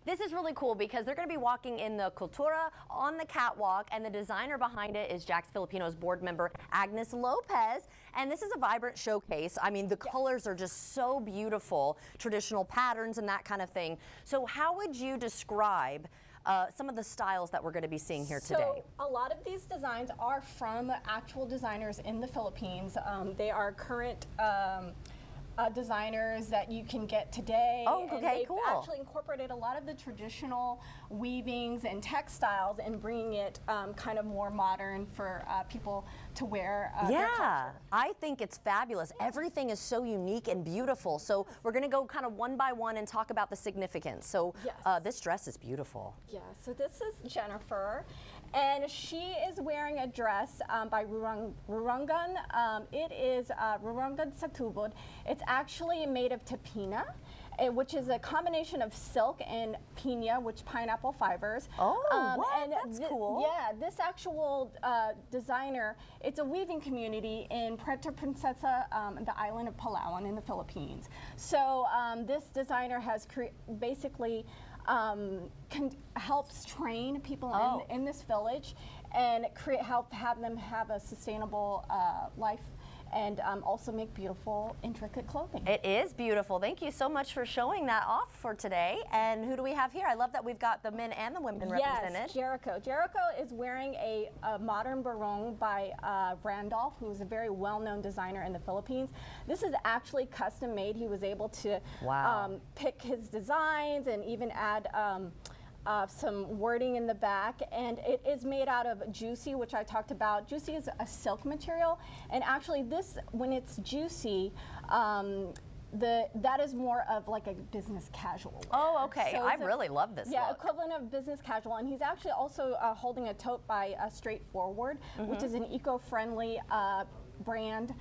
This is really cool because they're going to be walking in the Cultura on the catwalk, and the designer behind it is Jax Filipinos board member Agnes Lopez. And this is a vibrant showcase. I mean, the colors are just so beautiful, traditional patterns and that kind of thing. So how would you describe some of the styles that we're going to be seeing here today? So a lot of these designs are from actual designers in the Philippines. They are current designers that you can get today. Oh, okay, and they've cool. actually incorporated a lot of the traditional weavings and textiles and bringing it kind of more modern for people to wear. Their culture. I think it's fabulous. Everything is so unique and beautiful. So we're going to go kind of one by one and talk about the significance. So Yes. this dress is beautiful. Yeah, so this is Jennifer, and she is wearing a dress by Rurungan. It is Rurungan Satubod. It's actually made of tapina, which is a combination of silk and piña, which pineapple fibers. Oh, what? And That's cool. Yeah, this actual designer, it's a weaving community in Puerto Princesa, the island of Palawan in the Philippines. So this designer has basically helps train people in this village and help have them have a sustainable life, and also make beautiful, intricate clothing. It is beautiful. Thank you so much for showing that off for today. And who do we have here? I love that we've got the men and the women represented. Yes, Jericho. Jericho is wearing a modern barong by Randolph, who's a very well-known designer in the Philippines. This is actually custom made. He was able to pick his designs and even add some wording in the back, and it is made out of juicy, which I talked about. Juicy is a silk material, and actually this, when it's juicy, that is more of like a business casual wear. Oh, okay. So I really love this Yeah, look. equivalent of business casual, and he's actually also holding a tote by Straightforward, which is an eco-friendly brand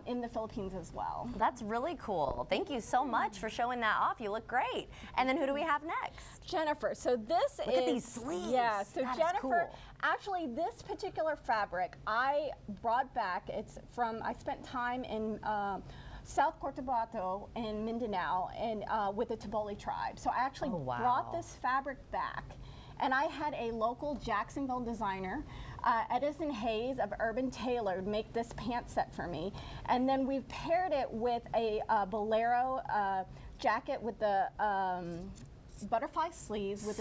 in the Philippines as well. That's really cool. Thank you so much for showing that off. You look great. And then who do we have next? Jennifer. So this Look at these sleeves. Yeah, so That is Jennifer, cool. actually this particular fabric I brought back. It's from, I spent time in South Cotabato in Mindanao and with the Taboli tribe. So I actually brought this fabric back. And I had a local Jacksonville designer, Edison Hayes of Urban Tailored, make this pant set for me. And then we've paired it with a bolero jacket with the butterfly sleeves with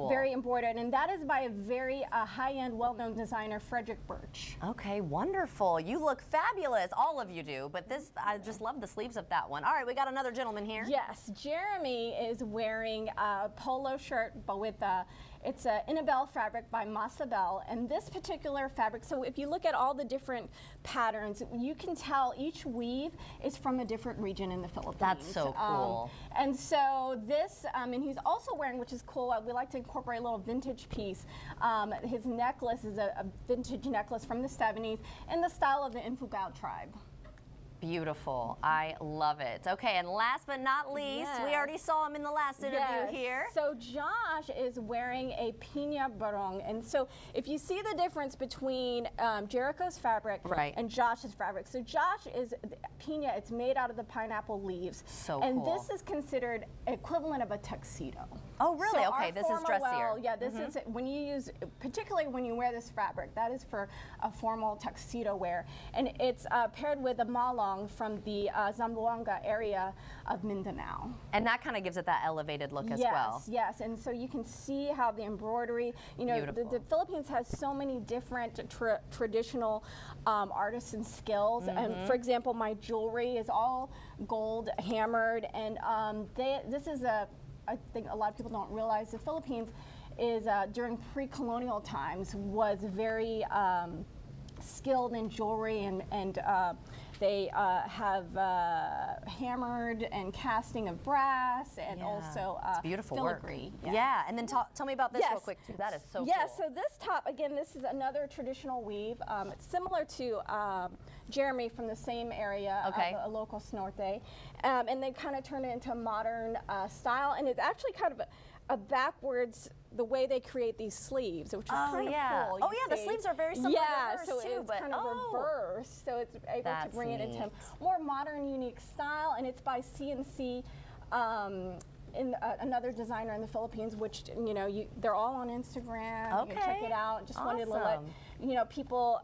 very embroidered, and that is by a very high-end, well-known designer, Frederick Birch. Okay, wonderful. You look fabulous. All of you do, but this, I just love the sleeves of that one. All right, we got another gentleman here. Yes, Jeremy is wearing a polo shirt, but with it's a Inabel fabric by Masabel, and this particular fabric, so if you look at all the different patterns, you can tell each weave is from a different region in the Philippines. That's so cool. And so this, and he's also wearing, which is cool, we like to incorporate a little vintage piece. His necklace is a vintage necklace from the 70s in the style of the Infugao tribe. Beautiful. I love it. Okay, and last but not least, we already saw him in the last interview here. So Josh is wearing a piña barong. And so if you see the difference between Jericho's fabric and Josh's fabric. So Josh is piña, it's made out of the pineapple leaves. So and cool. this is considered equivalent of a tuxedo. Oh, really? So okay, this is dressier. Yeah, this is, when you use, particularly when you wear this fabric, that is for a formal tuxedo wear. And it's paired with a malong from the Zamboanga area of Mindanao. And that kind of gives it that elevated look as well. Yes, and so you can see how the embroidery, you know, the Philippines has so many different traditional artisan skills. And for example, my jewelry is all gold hammered, and this is I think a lot of people don't realize the Philippines is during pre-colonial times was very skilled in jewelry, and they have hammered and casting of brass, and also beautiful filigree. Work. Yeah, and then tell me about this real quick too. That is so cool. So this top, again, this is another traditional weave. It's similar to Jeremy from the same area, a local Norte, and they kind of turned it into a modern style, and it's actually kind of a backwards, the way they create these sleeves, which is kind of cool. Oh yeah, the sleeves are very similar to hers so too, it's kind of reversed, so it's able to bring it into a more modern, unique style, and it's by CNC another designer in the Philippines, which they're all on Instagram. You can check Okay. it out. Just wanted to let Awesome. people,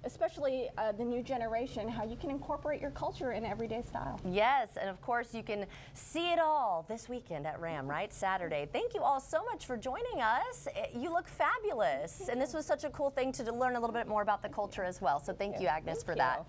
especially the new generation, how you can incorporate your culture in everyday style. Yes, and of course you can see it all this weekend at RAM, right? Saturday. Thank you all so much for joining us. You look fabulous, and this was such a cool thing to learn a little bit more about the culture as well. So thank you, Agnes, for that.